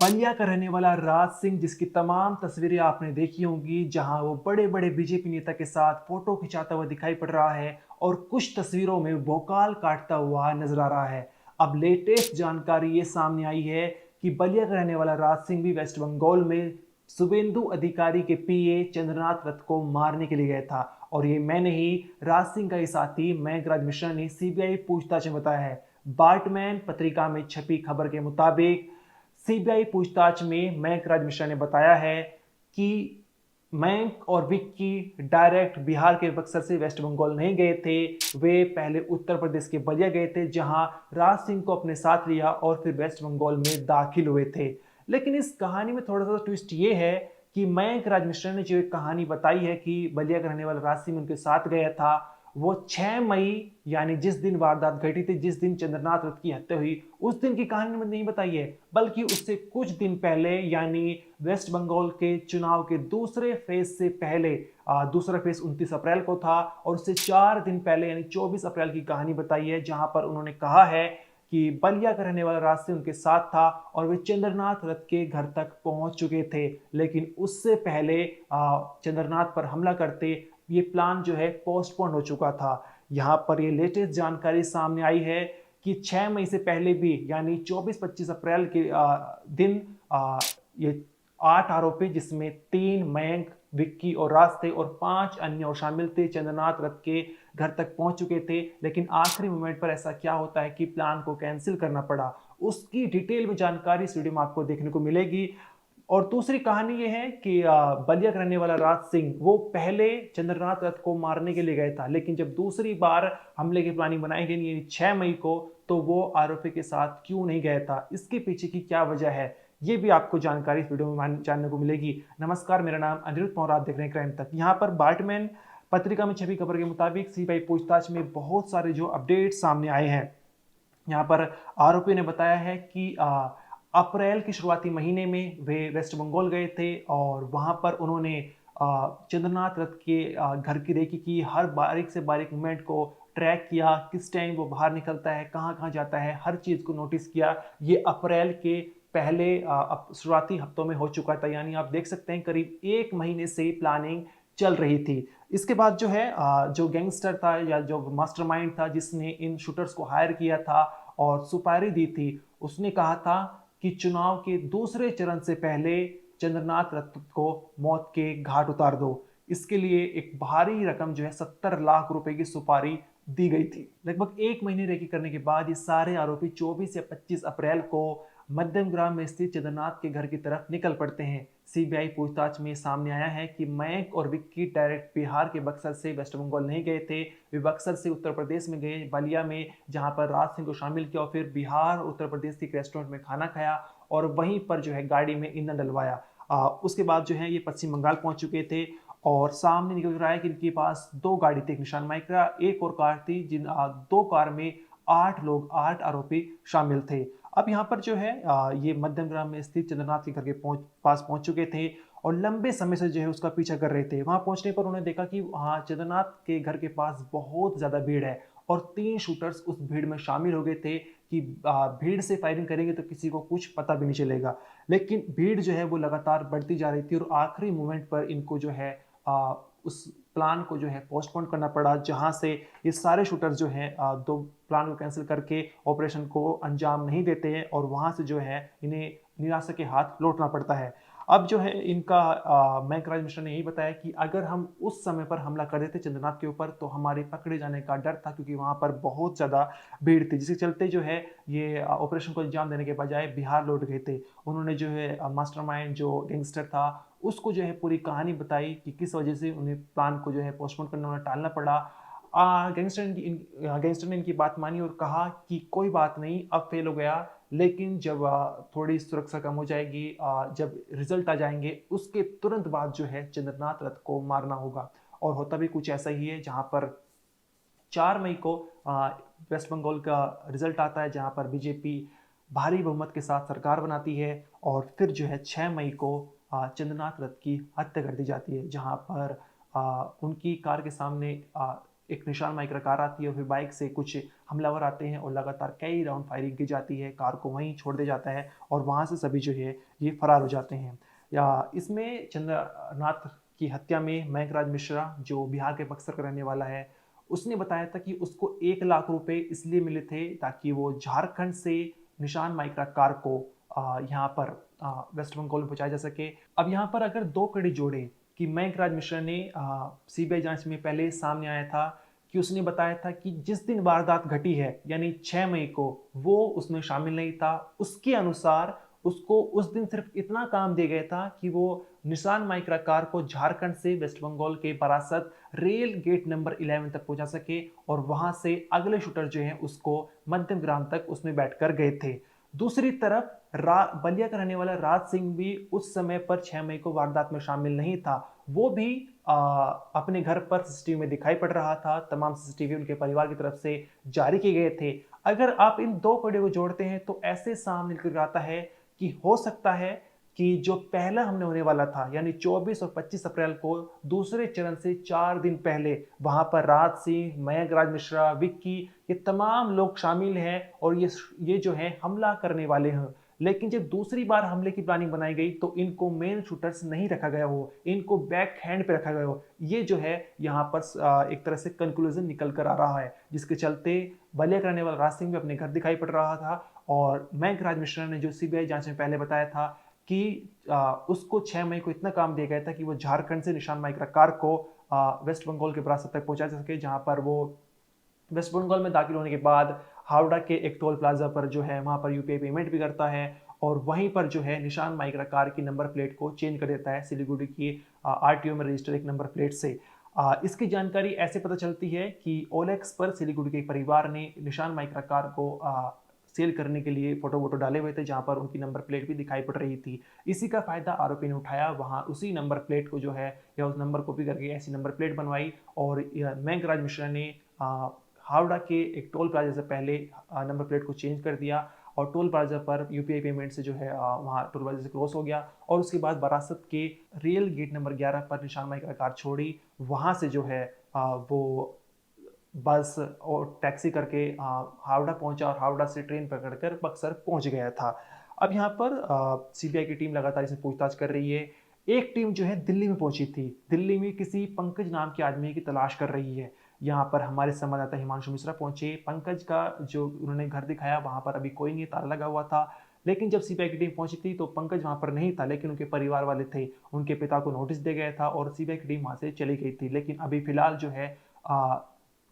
बलिया का रहने वाला राज सिंह, जिसकी तमाम तस्वीरें आपने देखी होंगी, जहां वो बड़े बड़े बीजेपी नेता के साथ फोटो खिंचाता हुआ दिखाई पड़ रहा है और कुछ तस्वीरों में भोकाल काटता हुआ नजर आ रहा है। अब लेटेस्ट जानकारी ये सामने आई है कि बलिया का रहने वाला राज सिंह भी वेस्ट बंगाल में शुभेंदु अधिकारी के पीए चंद्रनाथ रथ को मारने के लिए गया था। और ये मैं नहीं, राज सिंह का ही साथी मेघराज मिश्रा ने सीबीआई पूछताछ में बताया है। बार्टमैन पत्रिका में छपी खबर के मुताबिक सीबीआई पूछताछ में मयंक मिश्रा ने बताया है कि मयंक और विक्की डायरेक्ट बिहार के बक्सर से वेस्ट बंगाल नहीं गए थे। वे पहले उत्तर प्रदेश के बलिया गए थे, जहां राज सिंह को अपने साथ लिया और फिर वेस्ट बंगाल में दाखिल हुए थे। लेकिन इस कहानी में थोड़ा सा ट्विस्ट ये है कि मयंक मिश्रा ने जो एक कहानी बताई है कि बलिया का रहने वाला राज सिंह उनके साथ गया था, वो 6 मई यानी जिस दिन वारदात घटी थी, जिस दिन चंद्रनाथ रथ की हत्या हुई, उस दिन की कहानी नहीं बताई है, बल्कि उससे कुछ दिन पहले यानी वेस्ट बंगाल के चुनाव के दूसरे फेज से पहले, दूसरा फेज 29 अप्रैल को था और उससे 4 दिन पहले यानी 24 अप्रैल की कहानी बताई है, जहां पर उन्होंने कहा है कि बलिया का रहने वाला राज सिंह उनके साथ था और वे चंद्रनाथ रथ के घर तक पहुंच चुके थे। लेकिन उससे पहले चंद्रनाथ पर हमला करते ये प्लान जो है पोस्टपोन हो चुका था। यहाँ पर ये लेटेस्ट जानकारी सामने आई है कि 6 मई से पहले भी यानी 24-25 अप्रैल के दिन ये 8 आरोपी, जिसमें 3 मयंक, विक्की और राज थे और 5 अन्य और शामिल थे, चंद्रनाथ रथ के घर तक पहुंच चुके थे। लेकिन आखिरी मोमेंट पर ऐसा क्या होता है कि प्लान को कैंसिल करना पड़ा, उसकी डिटेल में जानकारी इस वीडियो में आपको देखने को मिलेगी। और दूसरी कहानी ये है कि बलिया का रहने वाला राज सिंह वो पहले चंद्रनाथ रथ को मारने के लिए गया था, लेकिन जब दूसरी बार हमले की प्लानिंग बनाई गई 6 मई को, तो वो आरोपी के साथ क्यों नहीं गया था, इसके पीछे की क्या वजह है, ये भी आपको जानकारी इस वीडियो में जानने को मिलेगी। नमस्कार, मेरा नाम अनिरुद्ध पौर, आप देख रहे हैं क्राइम तक। यहाँ पर बार्टमैन पत्रिका में छपी खबर के मुताबिक सीबीआई पूछताछ में बहुत सारे जो अपडेट सामने आए हैं। यहाँ पर आरोपी ने बताया है कि अप्रैल के शुरुआती महीने में वे वेस्ट बंगाल गए थे और वहां पर उन्होंने चंद्रनाथ रथ के घर की रेकी की, हर बारीक से बारीक मूवमेंट को ट्रैक किया, किस टाइम वो बाहर निकलता है, कहाँ कहाँ जाता है, हर चीज़ को नोटिस किया। ये अप्रैल के पहले शुरुआती हफ्तों में हो चुका था, यानी आप देख सकते हैं करीब 1 महीने से प्लानिंग चल रही थी। इसके बाद जो है जो गैंगस्टर था या जो मास्टरमाइंड था जिसने इन शूटर्स को हायर किया था और सुपारी दी थी, उसने कहा था कि चुनाव के दूसरे चरण से पहले चंद्रनाथ रथ को मौत के घाट उतार दो। इसके लिए एक भारी रकम जो है 70 लाख रुपए की सुपारी दी गई थी। लगभग 1 महीने रेकी करने के बाद ये सारे आरोपी 24 या 25 अप्रैल को मध्यम ग्राम में स्थित चंद्रनाथ के घर की तरफ निकल पड़ते हैं। सीबीआई पूछताछ में सामने आया है कि मयंक और विक्की डायरेक्ट बिहार के बक्सर से वेस्ट बंगाल नहीं गए थे। वे बक्सर से उत्तर प्रदेश में गए, बलिया में, जहां पर राज सिंह को शामिल किया और फिर बिहार उत्तर प्रदेश के एक रेस्टोरेंट में खाना खाया और वहीं पर जो है गाड़ी में ईंधन डलवाया। उसके बाद जो है ये पश्चिम बंगाल पहुंच चुके थे और सामने निकल रहा है कि इनके पास 2 गाड़ी थी, एक निशान माइक्रा, एक और कार थी, जिन 2 कार में 8 लोग, 8 आरोपी शामिल थे। अब यहाँ पर जो है ये मध्यम ग्राम में स्थित चंद्रनाथ के घर के पास पहुंच चुके थे और लंबे समय से जो है उसका पीछा कर रहे थे। वहां पहुंचने पर उन्होंने देखा कि वहां चंद्रनाथ के घर के पास बहुत ज्यादा भीड़ है और 3 शूटर्स उस भीड़ में शामिल हो गए थे कि भीड़ से फायरिंग करेंगे तो किसी को कुछ पता भी नहीं चलेगा। लेकिन भीड़ जो है वो लगातार बढ़ती जा रही थी और आखिरी मोमेंट पर इनको जो है उस प्लान को जो है पोस्टपोन करना पड़ा, जहां से ये सारे शूटर जो हैं दो प्लान को कैंसिल करके ऑपरेशन को अंजाम नहीं देते हैं और वहां से जो है इन्हें निराशा के हाथ लौटना पड़ता है। अब जो है इनका मयंक मिश्रा ने यही बताया कि अगर हम उस समय पर हमला कर देते चंद्रनाथ के ऊपर तो हमारे पकड़े जाने का डर था, क्योंकि वहां पर बहुत ज्यादा भीड़ थी, जिसके चलते जो है ये ऑपरेशन को अंजाम देने के बजाय बिहार लौट गए थे। उन्होंने जो है मास्टरमाइंड जो गैंगस्टर था उसको जो है पूरी कहानी बताई कि किस वजह से उन्हें प्लान को जो है पोस्टपोन करना, उन्हें टालना पड़ा। गैंगस्टर ने इनकी बात मानी और कहा कि कोई बात नहीं, अब फेल हो गया, लेकिन जब थोड़ी सुरक्षा कम हो जाएगी, जब रिजल्ट आ जाएंगे, उसके तुरंत बाद जो है चंद्रनाथ रथ को मारना होगा। और होता भी कुछ ऐसा ही है, जहां पर 4 मई को वेस्ट बंगाल का रिजल्ट आता है, जहां पर बीजेपी भारी बहुमत के साथ सरकार बनाती है और फिर जो है 6 मई को चंद्रनाथ रथ की हत्या कर दी जाती है, जहां पर उनकी कार के सामने एक निशान माइक्रा कार आती है और फिर बाइक से कुछ हमलावर आते हैं और लगातार कई राउंड फायरिंग की जाती है, कार को वहीं छोड़ दिया जाता है और वहाँ से सभी जो है ये फरार हो जाते हैं। या इसमें चंद्रनाथ की हत्या में मयंकराज मिश्रा जो बिहार के बक्सर का रहने वाला है, उसने बताया था कि उसको 1 लाख रुपए इसलिए मिले थे ताकि वो झारखंड से निशान माइक्रा कार को यहाँ पर वेस्ट बंगाल में पहुंचाया जा सके। अब यहाँ पर अगर दो कड़ी जोड़े कि मयंकराज मिश्रा ने सीबीआई जांच में पहले सामने आया था कि उसने बताया था कि जिस दिन वारदात घटी है यानी 6 मई को वो उसमें शामिल नहीं था। उसके अनुसार उसको उस दिन सिर्फ इतना काम दिया गया था कि वो निशान माइक्रा कार को झारखंड से वेस्ट बंगाल के बरासत रेल गेट नंबर 11 तक पहुंचा सके और वहां से अगले शूटर जो है उसको मध्यम ग्राम तक उसमें बैठकर गए थे। दूसरी तरफ बलिया का रहने वाला राज सिंह भी उस समय पर 6 मई को वारदात में शामिल नहीं था। वो भी अपने घर पर सीसीटीवी में दिखाई पड़ रहा था। तमाम सीसीटीवी उनके परिवार की तरफ से जारी किए गए थे। अगर आप इन दो कड़ियों को जोड़ते हैं तो ऐसे सामने निकल आता है कि हो सकता है कि जो पहला हमले होने वाला था यानी 24 और 25 अप्रैल को दूसरे चरण से 4 दिन पहले वहां पर राज सिंह, मयंकराज मिश्रा, विक्की ये तमाम लोग शामिल हैं और ये जो है हमला करने वाले हैं। लेकिन जब दूसरी बार हमले की प्लानिंग बनाई गई तो इनको मेन शूटर्स नहीं रखा गया हो, इनको बैक हैंड पे रखा गया हो। ये जो है यहाँ पर एक तरह से कंक्लूजन निकल कर आ रहा है, जिसके चलते बलिया करने वाला राज सिंह भी अपने घर दिखाई पड़ रहा था और मयंकराज मिश्रा ने जो सीबीआई जांच में पहले बताया था कि उसको 6 मई को इतना काम दिया गया था कि वो झारखंड से निशान माइक्रा कार को वेस्ट बंगाल के बरासत तक पहुंचा सके, जहां पर वो वेस्ट बंगाल में दाखिल होने के बाद हावड़ा के एक टोल प्लाजा पर जो है वहां पर यूपीआई पेमेंट भी करता है और वहीं पर जो है निशान माइक्रा कार की नंबर प्लेट को चेंज कर देता है सिलीगुड़ी की आरटीओ में रजिस्टर एक नंबर प्लेट से। इसकी जानकारी ऐसे पता चलती है कि ओलेक्स पर सिलीगुड़ी के परिवार ने निशान माइक्रा कार को सेल करने के लिए फोटो वोटो डाले हुए थे, जहां पर उनकी नंबर प्लेट भी दिखाई पड़ रही थी। इसी का फायदा आरोपी ने उठाया, वहां उसी नंबर प्लेट को जो है या उस नंबर कॉपी करके ऐसी नंबर प्लेट बनवाई और मयंकराज मिश्रा ने हावड़ा के एक टोल प्लाजा से पहले नंबर प्लेट को चेंज कर दिया और टोल प्लाजा पर यूपीआई पेमेंट से जो है वहाँ टोल प्लाजा से क्रॉस हो गया और उसके बाद बरासत के रेल गेट नंबर 11 पर निशान माइक्रा कार छोड़ी। वहाँ से जो है वो बस और टैक्सी करके हावड़ा पहुंचा और हावड़ा से ट्रेन पकड़कर बक्सर पहुंच गया था। अब यहाँ पर सीबीआई की टीम लगातार इसमें पूछताछ कर रही है। एक टीम जो है दिल्ली में पहुंची थी, दिल्ली में किसी पंकज नाम के आदमी की तलाश कर रही है। यहाँ पर हमारे संवाददाता हिमांशु मिश्रा पहुंचे। पंकज का जो उन्होंने घर दिखाया वहां पर अभी कोई नहीं, ताला लगा हुआ था। लेकिन जब सीबीआई की टीम पहुंची थी तो पंकज वहां पर नहीं था, लेकिन उनके परिवार वाले थे। उनके पिता को नोटिस दिया गया था और सीबीआई की टीम वहां से चली गई थी। लेकिन अभी फिलहाल जो है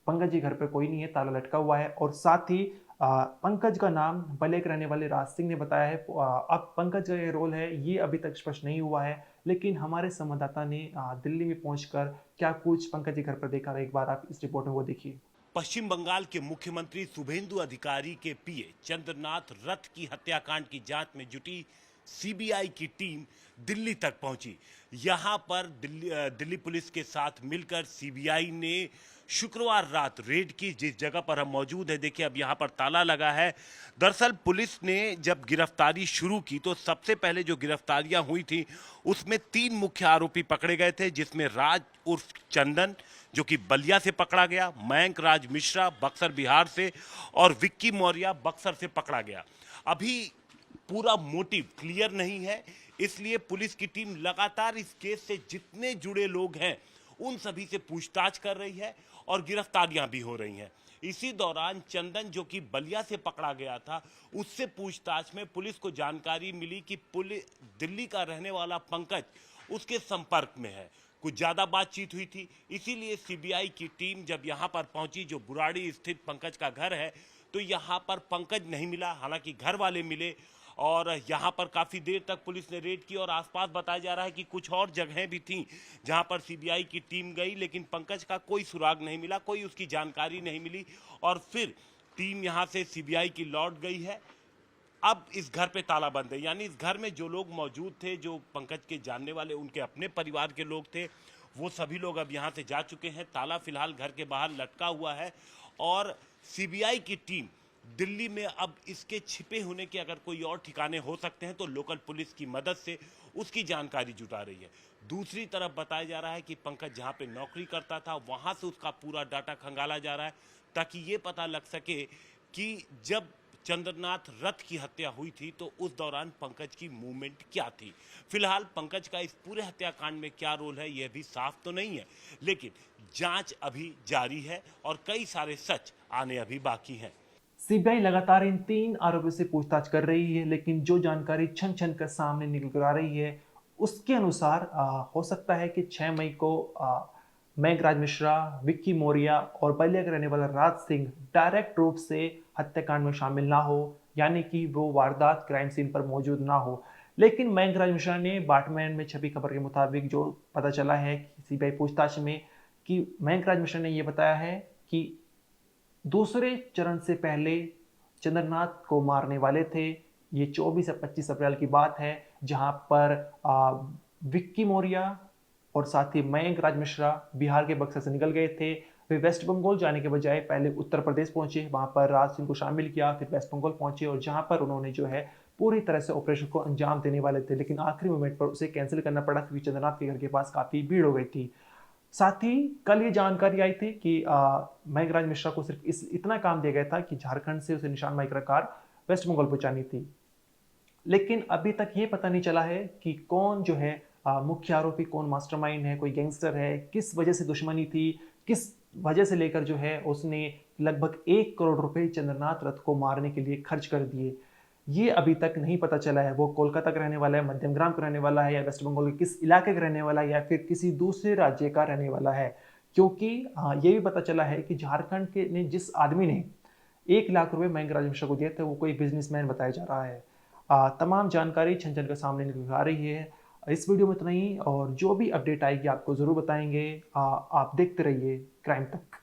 पंकज जी घर पे कोई नहीं है, ताला लटका हुआ है और साथ ही पंकज का नाम बलिया के रहने वाले राज सिंह ने बताया है। अब पंकज का ये रोल है ये अभी तक स्पष्ट नहीं हुआ है, लेकिन हमारे संवाददाता ने दिल्ली में पहुंचकर क्या कुछ पंकज जी घर पर देखा, एक बार आप इस रिपोर्ट में वो देखिए। पश्चिम बंगाल के मुख्यमंत्री शुभेंदु अधिकारी के पीए चंद्रनाथ रथ की हत्याकांड की जांच में जुटी सीबीआई की टीम दिल्ली तक पहुंची। यहां पर दिल्ली पुलिस के साथ मिलकर सीबीआई ने शुक्रवार रात रेड की। जिस जगह पर हम मौजूद हैं, देखिए अब यहां पर ताला लगा है। दरअसल पुलिस ने जब गिरफ्तारी शुरू की तो सबसे पहले जो गिरफ्तारियां हुई थी उसमें 3 मुख्य आरोपी पकड़े गए थे, जिसमें राज उर्फ चंदन जो कि बलिया से पकड़ा गया, मयंकराज मिश्रा बक्सर बिहार से और विक्की मौर्य बक्सर से पकड़ा गया। अभी पूरा मोटिव क्लियर नहीं है, इसलिए पुलिस की टीम लगातार इस केस से जितने जुड़े लोग हैं उन सभी से पूछताछ कर रही है और गिरफ्तारियां भी हो रही हैं। इसी दौरान चंदन जो कि बलिया से पकड़ा गया था, उससे पूछताछ में पुलिस को जानकारी मिली कि दिल्ली का रहने वाला पंकज उसके संपर्क में है। कुछ ज्यादा बातचीत हुई थी, इसीलिए सीबीआई की टीम जब यहां पर पहुंची, जो बुराड़ी स्थित पंकज का घर है, तो यहां पर पंकज नहीं मिला। हालांकि घर वाले मिले और यहां पर काफी देर तक पुलिस ने रेड की और आसपास बताया जा रहा है कि कुछ और जगहें भी थीं जहां पर सीबीआई की टीम गई, लेकिन पंकज का कोई सुराग नहीं मिला, कोई उसकी जानकारी नहीं मिली और फिर टीम यहां से सीबीआई की लौट गई है। अब इस घर पे ताला बंद है, यानी इस घर में जो लोग मौजूद थे, जो पंकज के जानने वाले उनके अपने परिवार के लोग थे, वो सभी लोग अब यहां से जा चुके हैं। ताला फिलहाल घर के बाहर लटका हुआ है और सीबीआई की टीम दिल्ली में अब इसके छिपे होने के अगर कोई और ठिकाने हो सकते हैं तो लोकल पुलिस की मदद से उसकी जानकारी जुटा रही है। दूसरी तरफ बताया जा रहा है कि पंकज जहां पे नौकरी करता था वहां से उसका पूरा डाटा खंगाला जा रहा है ताकि ये पता लग सके कि जब चंद्रनाथ रथ की हत्या हुई थी तो उस दौरान पंकज की मूवमेंट क्या थी। फिलहाल पंकज का इस पूरे हत्याकांड में क्या रोल है यह भी साफ तो नहीं है, लेकिन जांच अभी जारी है और कई सारे सच आने अभी बाकी हैं। सीबीआई लगातार इन 3 आरोपियों से पूछताछ कर रही है, लेकिन जो जानकारी छन छन कर सामने निकल कर आ रही है उसके अनुसार हो सकता है कि 6 मई को मेघराज मिश्रा, विक्की मौर्य और बलिया का रहने वाला राज सिंह डायरेक्ट रूप से हत्याकांड में शामिल ना हो, यानी कि वो वारदात क्राइम सीन पर मौजूद ना हो। लेकिन मेघराज मिश्रा ने बाटमैन में छपी खबर के मुताबिक जो पता चला है सीबीआई पूछताछ में, कि मेघराज मिश्रा ने यह बताया है कि दूसरे चरण से पहले चंद्रनाथ को मारने वाले थे। ये 24 या 25 अप्रैल की बात है, जहां पर विक्की मौर्य और साथ ही मेघराज मिश्रा बिहार के बक्सर से निकल गए थे। वे वेस्ट बंगाल जाने के बजाय पहले उत्तर प्रदेश पहुंचे, वहां पर राज सिंह को शामिल किया, फिर वेस्ट बंगाल पहुंचे और जहां पर उन्होंने जो है पूरी तरह से ऑपरेशन को अंजाम देने वाले थे, लेकिन आखिरी मोमेंट पर उसे कैंसिल करना पड़ा क्योंकि चंद्रनाथ के घर के पास काफी भीड़ हो गई थी। साथ ही कल ये जानकारी आई थी कि मेघराज मिश्रा को सिर्फ इतना काम दिया गया था कि झारखंड से उसे निशान माइक्रा कार वेस्ट बंगाल पहुंचानी थी। लेकिन अभी तक ये पता नहीं चला है कि कौन जो है मुख्य आरोपी, कौन मास्टरमाइंड है, कोई गैंगस्टर है, किस वजह से दुश्मनी थी, किस वजह से लेकर जो है उसने लगभग 1 करोड़ रुपए चंद्रनाथ रथ को मारने के लिए खर्च कर दिए। ये अभी तक नहीं पता चला है वो कोलकाता का रहने वाला है, मध्यमग्राम का रहने वाला है, या वेस्ट बंगाल के किस इलाके का रहने वाला है, या फिर किसी दूसरे राज्य का रहने वाला है। क्योंकि ये भी पता चला है कि झारखंड के ने जिस आदमी ने 1 लाख रुपए मेघराज मिश्रा को दिए थे वो कोई बिजनेसमैन बताया जा रहा है। तमाम जानकारी छन छन कर सामने निकल आ रही है। इस वीडियो में इतना ही, और जो भी अपडेट आएगी आपको ज़रूर बताएंगे। आप देखते रहिए क्राइम तक।